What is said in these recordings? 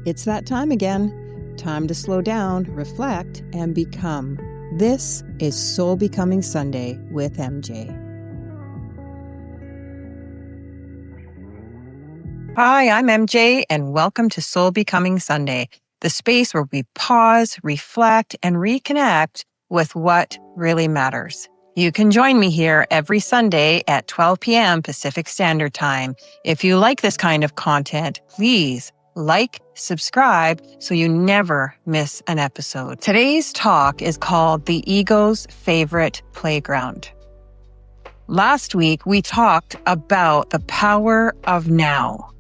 It's that time again. Time to slow down, reflect, and become. This is Soul Becoming Sunday with MJ. Hi, I'm MJ, and welcome to Soul Becoming Sunday, the space where we pause, reflect, and reconnect with what really matters. You can join me here every Sunday at 12 p.m. Pacific Standard Time. If you like this kind of content, please like, subscribe, so you never miss an episode. Today's talk is called The Ego's Favorite Playground. Last week, we talked about the power of now,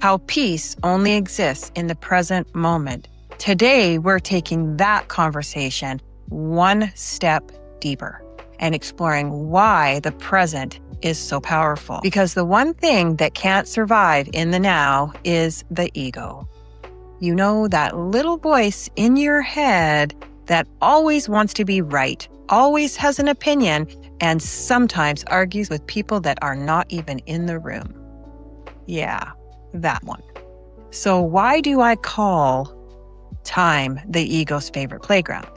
how peace only exists in the present moment. Today, we're taking that conversation one step deeper and exploring why the present is so powerful. Because the one thing that can't survive in the now is the ego. You know, that little voice in your head that always wants to be right, always has an opinion, and sometimes argues with people that are not even in the room. Yeah, that one. So why do I call time the ego's favorite playground?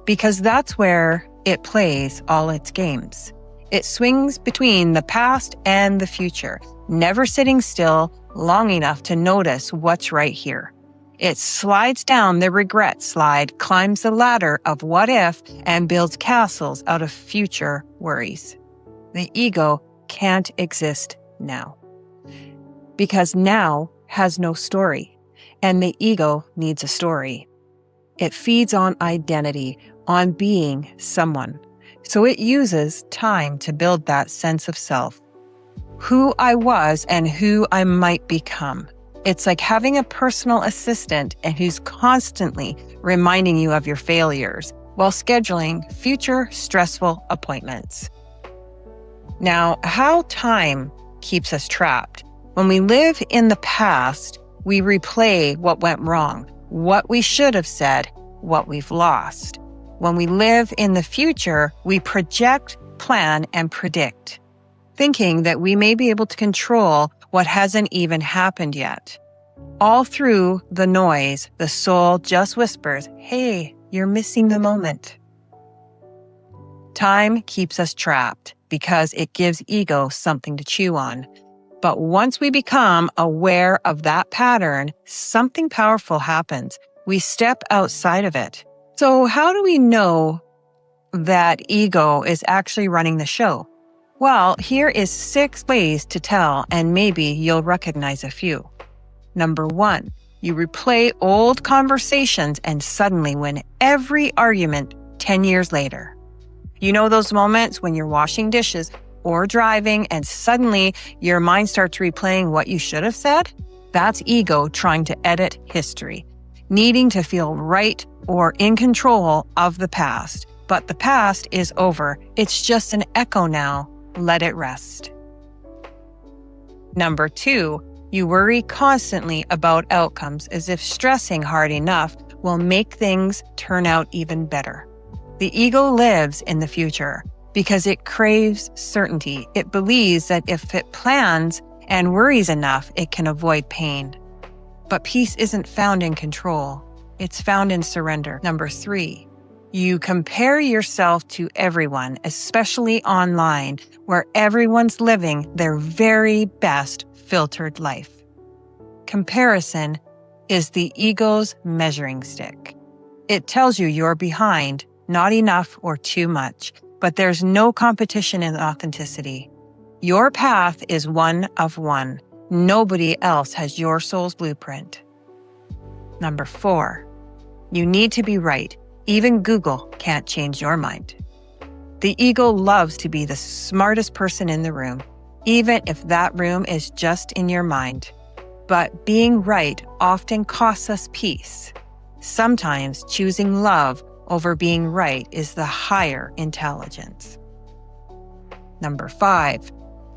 Because that's where it plays all its games. It swings between the past and the future, never sitting still long enough to notice what's right here. It slides down the regret slide, climbs the ladder of what if, and builds castles out of future worries. The ego can't exist now, because now has no story, and the ego needs a story. It feeds on identity, on being someone. So it uses time to build that sense of self, who I was and who I might become. It's like having a personal assistant and who's constantly reminding you of your failures while scheduling future stressful appointments. Now, how time keeps us trapped. When we live in the past, we replay what went wrong, what we should have said, what we've lost. When we live in the future, we project, plan, and predict, thinking that we may be able to control what hasn't even happened yet. All through the noise, the soul just whispers, "Hey, you're missing the moment." Time keeps us trapped because it gives ego something to chew on. But once we become aware of that pattern, something powerful happens. We step outside of it. So how do we know that ego is actually running the show? Well, here is 6 ways to tell, and maybe you'll recognize a few. Number 1, you replay old conversations and suddenly win every argument 10 years later. You know those moments when you're washing dishes or driving and suddenly your mind starts replaying what you should have said? That's ego trying to edit history, needing to feel right or in control of the past. But the past is over. It's just an echo now. Let it rest. Number 2, you worry constantly about outcomes as if stressing hard enough will make things turn out even better. The ego lives in the future because it craves certainty. It believes that if it plans and worries enough, it can avoid pain. But peace isn't found in control. It's found in surrender. Number 3, you compare yourself to everyone, especially online, where everyone's living their very best filtered life. Comparison is the ego's measuring stick. It tells you you're behind, not enough, or too much, but there's no competition in authenticity. Your path is one of one. Nobody else has your soul's blueprint. Number 4, you need to be right. Even Google can't change your mind. The ego loves to be the smartest person in the room, even if that room is just in your mind. But being right often costs us peace. Sometimes choosing love over being right is the higher intelligence. Number 5,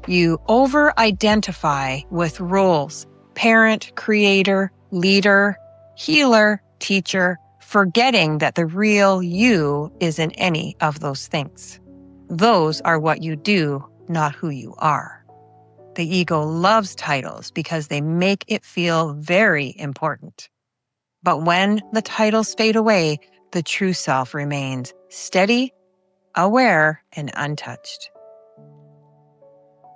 you over-identify with roles: parent, creator, leader, healer, teacher, forgetting that the real you isn't any of those things. Those are what you do, not who you are. The ego loves titles because they make it feel very important. But when the titles fade away, the true self remains steady, aware, and untouched.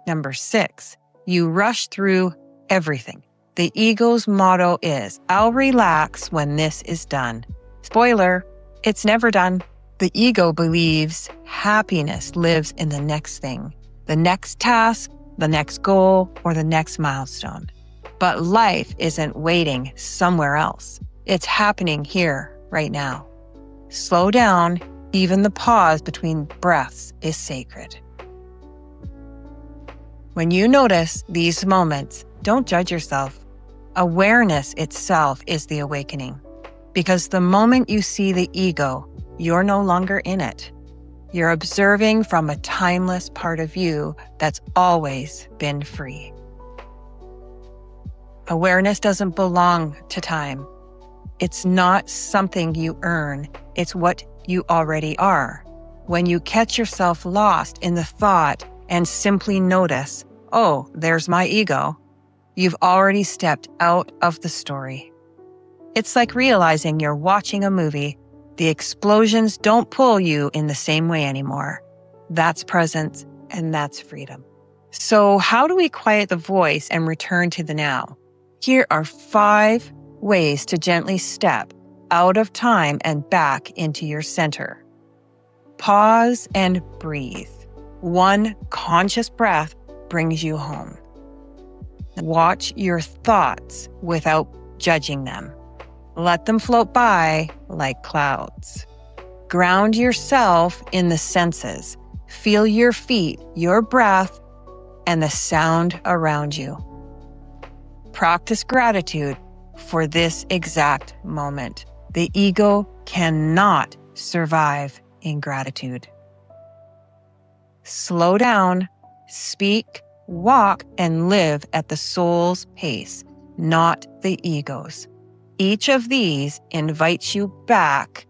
Number 6, you rush through everything. The ego's motto is, I'll relax when this is done. Spoiler, it's never done. The ego believes happiness lives in the next thing, the next task, the next goal, or the next milestone. But life isn't waiting somewhere else. It's happening here, right now. Slow down. Even the pause between breaths is sacred. When you notice these moments, don't judge yourself. Awareness itself is the awakening. Because the moment you see the ego, you're no longer in it. You're observing from a timeless part of you that's always been free. Awareness doesn't belong to time. It's not something you earn. It's what you already are. When you catch yourself lost in the thought and simply notice, oh, there's my ego, you've already stepped out of the story. It's like realizing you're watching a movie. The explosions don't pull you in the same way anymore. That's presence and that's freedom. So how do we quiet the voice and return to the now? Here are 5 ways to gently step out of time and back into your center. Pause and breathe. 1 conscious breath brings you home. Watch your thoughts without judging them. Let them float by like clouds. Ground yourself in the senses. Feel your feet, your breath, and the sound around you. Practice gratitude for this exact moment. The ego cannot survive in gratitude. Slow down, speak, walk, and live at the soul's pace, not the ego's. Each of these invites you back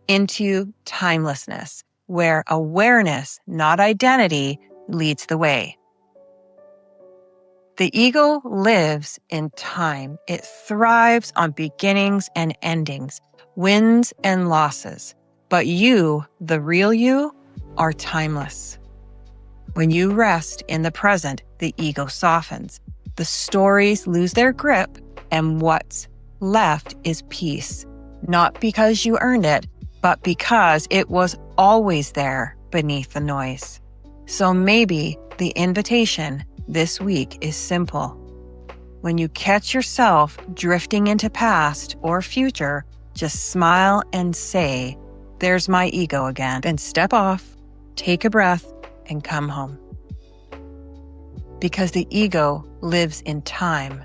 into timelessness, where awareness, not identity, leads the way. The ego lives in time. It thrives on beginnings and endings, wins and losses. But you, the real you, are timeless. When you rest in the present, the ego softens. The stories lose their grip, and what's left is peace. Not because you earned it, but because it was always there beneath the noise. So maybe the invitation this week is simple. When you catch yourself drifting into past or future, just smile and say, there's my ego again. Then step off, take a breath, and come home. Because the ego lives in time,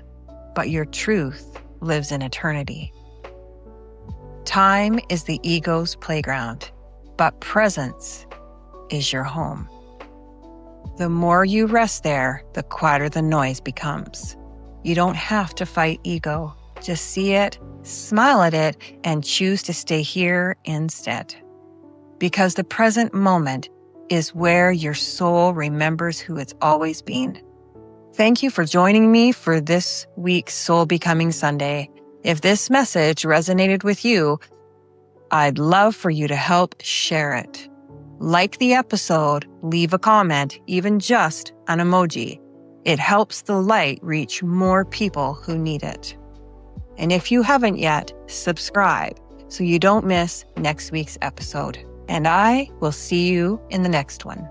but your truth lives in eternity. Time is the ego's playground, but presence is your home. The more you rest there, the quieter the noise becomes. You don't have to fight ego. Just see it, smile at it, and choose to stay here instead. Because the present moment is where your soul remembers who it's always been. Thank you for joining me for this week's Soul Becoming Sunday. If this message resonated with you, I'd love for you to help share it. Like the episode, leave a comment, even just an emoji. It helps the light reach more people who need it. And if you haven't yet, subscribe so you don't miss next week's episode. And I will see you in the next one.